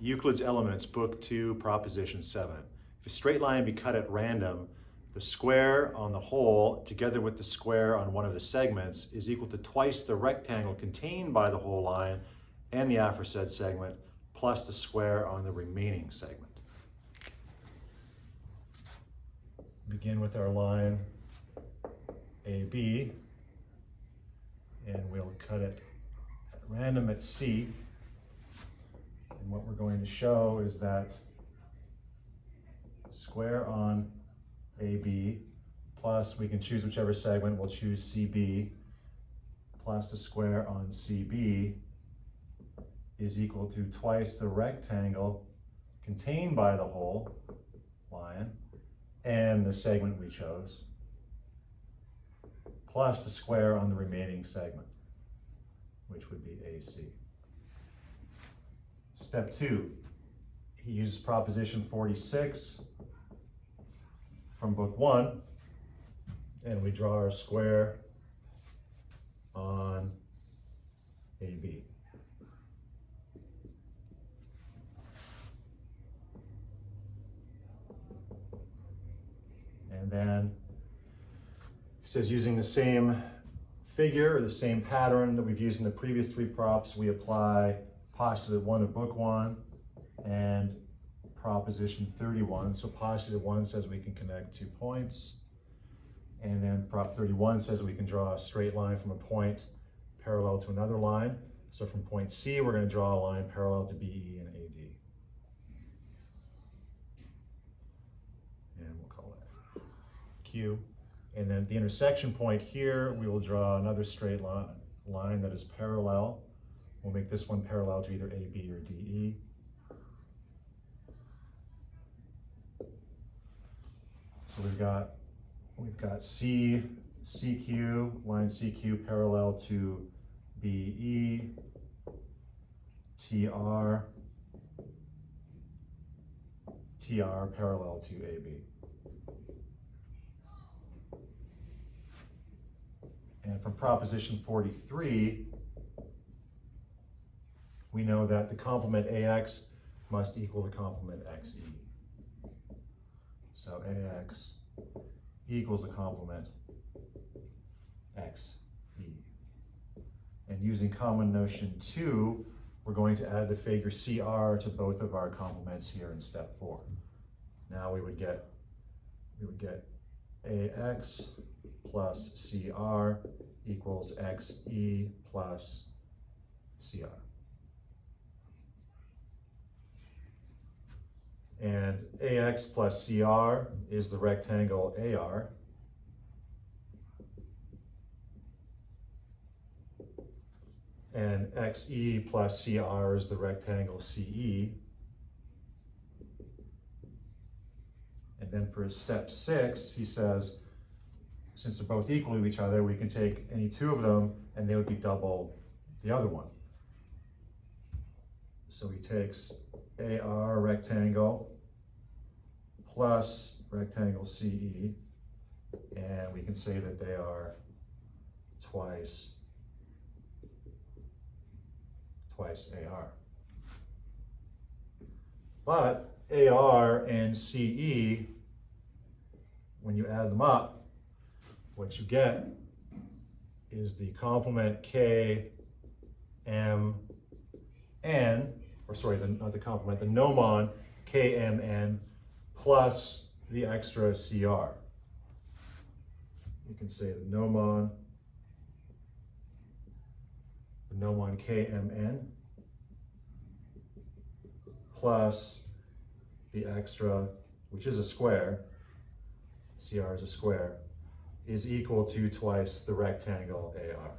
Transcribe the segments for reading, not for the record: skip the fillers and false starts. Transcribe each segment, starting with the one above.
Euclid's Elements, Book 2, Proposition 7. If a straight line be cut at random, the square on the whole, together with the square on one of the segments, is equal to twice the rectangle contained by the whole line and the aforesaid segment, plus the square on the remaining segment. Begin with our line AB, and we'll cut it at random at C. And what we're going to show is that square on AB plus, we can choose whichever segment, we'll choose CB, plus the square on CB is equal to twice the rectangle contained by the whole line and the segment we chose, plus the square on the remaining segment, which would be AC. Step 2, he uses proposition 46 from book 1, and we draw our square on AB. And then he says, using the same figure or the same pattern that we've used in the previous 3 props, we apply postulate 1 of book 1 and proposition 31. So postulate 1 says we can connect 2 points, and then prop 31 says we can draw a straight line from a point parallel to another line. So from point C, we're going to draw a line parallel to BE and AD. And we'll call that Q. And then at the intersection point here, we will draw another straight line that is parallel. We'll make this one parallel to either AB or DE. So we've got CQ, line CQ parallel to BE, TR parallel to AB. And from proposition 43, we know that the complement AX must equal the complement XE. So AX equals the complement XE. And using common notion 2, we're going to add the figure CR to both of our complements here in step 4. Now we would get AX plus CR equals XE plus CR. And AX plus CR is the rectangle AR. And XE plus CR is the rectangle CE. And then for step 6, he says, since they're both equal to each other, we can take any 2 of them and they would be double the other one. So he takes AR rectangle plus rectangle CE, and we can say that they are twice AR. But AR and CE, when you add them up, what you get is the complement KMN, or sorry, not the complement, the gnomon KMN plus the extra CR. You can say the gnomon KMN plus the extra, which is a square, CR is a square, is equal to twice the rectangle AR.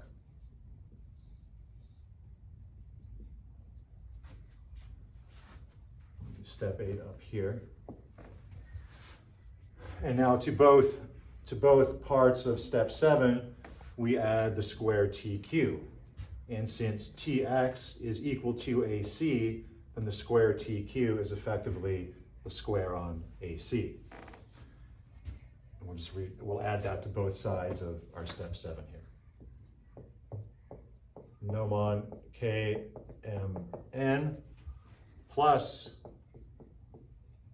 Do step 8 up here. And now to both parts of step 7, we add the square TQ. And since TX is equal to AC, then the square TQ is effectively the square on AC. And we'll add that to both sides of our step 7 here. Gnomon KMN plus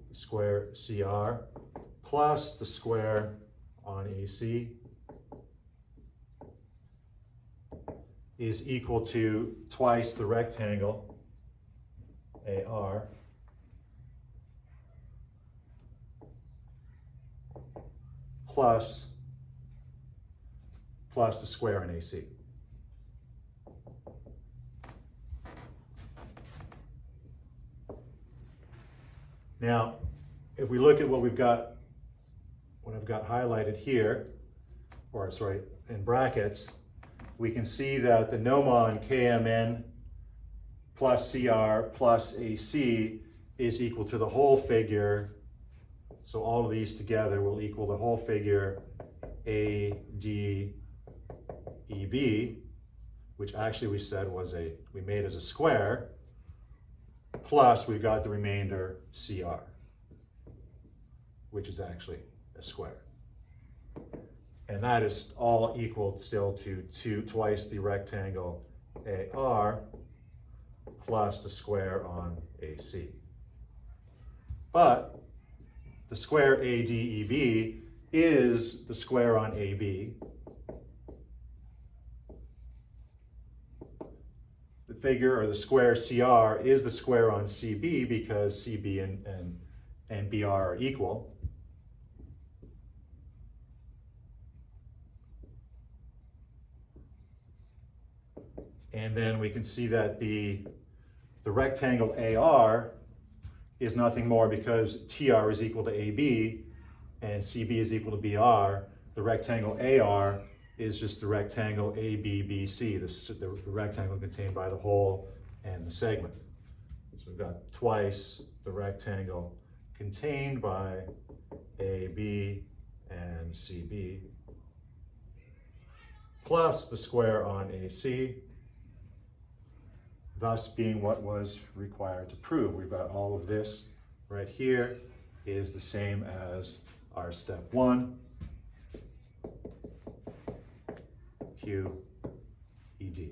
the square CR plus the square on AC is equal to twice the rectangle AR plus the square on AC. Now, if we look at what I've got highlighted here, or sorry, in brackets, we can see that the gnomon KMN plus CR plus AC is equal to the whole figure. So all of these together will equal the whole figure ADEB, which actually we made as a square, plus we've got the remainder CR, which is actually a square. And that is all equal still to twice the rectangle AR plus the square on AC. But the square ADEB is the square on AB. The figure, or the square CR, is the square on CB because CB and BR are equal. And then we can see that the rectangle AR is nothing more because TR is equal to AB and CB is equal to BR. The rectangle AR is just the rectangle ABBC, the rectangle contained by the whole and the segment. So we've got twice the rectangle contained by AB and CB plus the square on AC, thus being what was required to prove. We've got all of this right here is the same as our step 1, QED.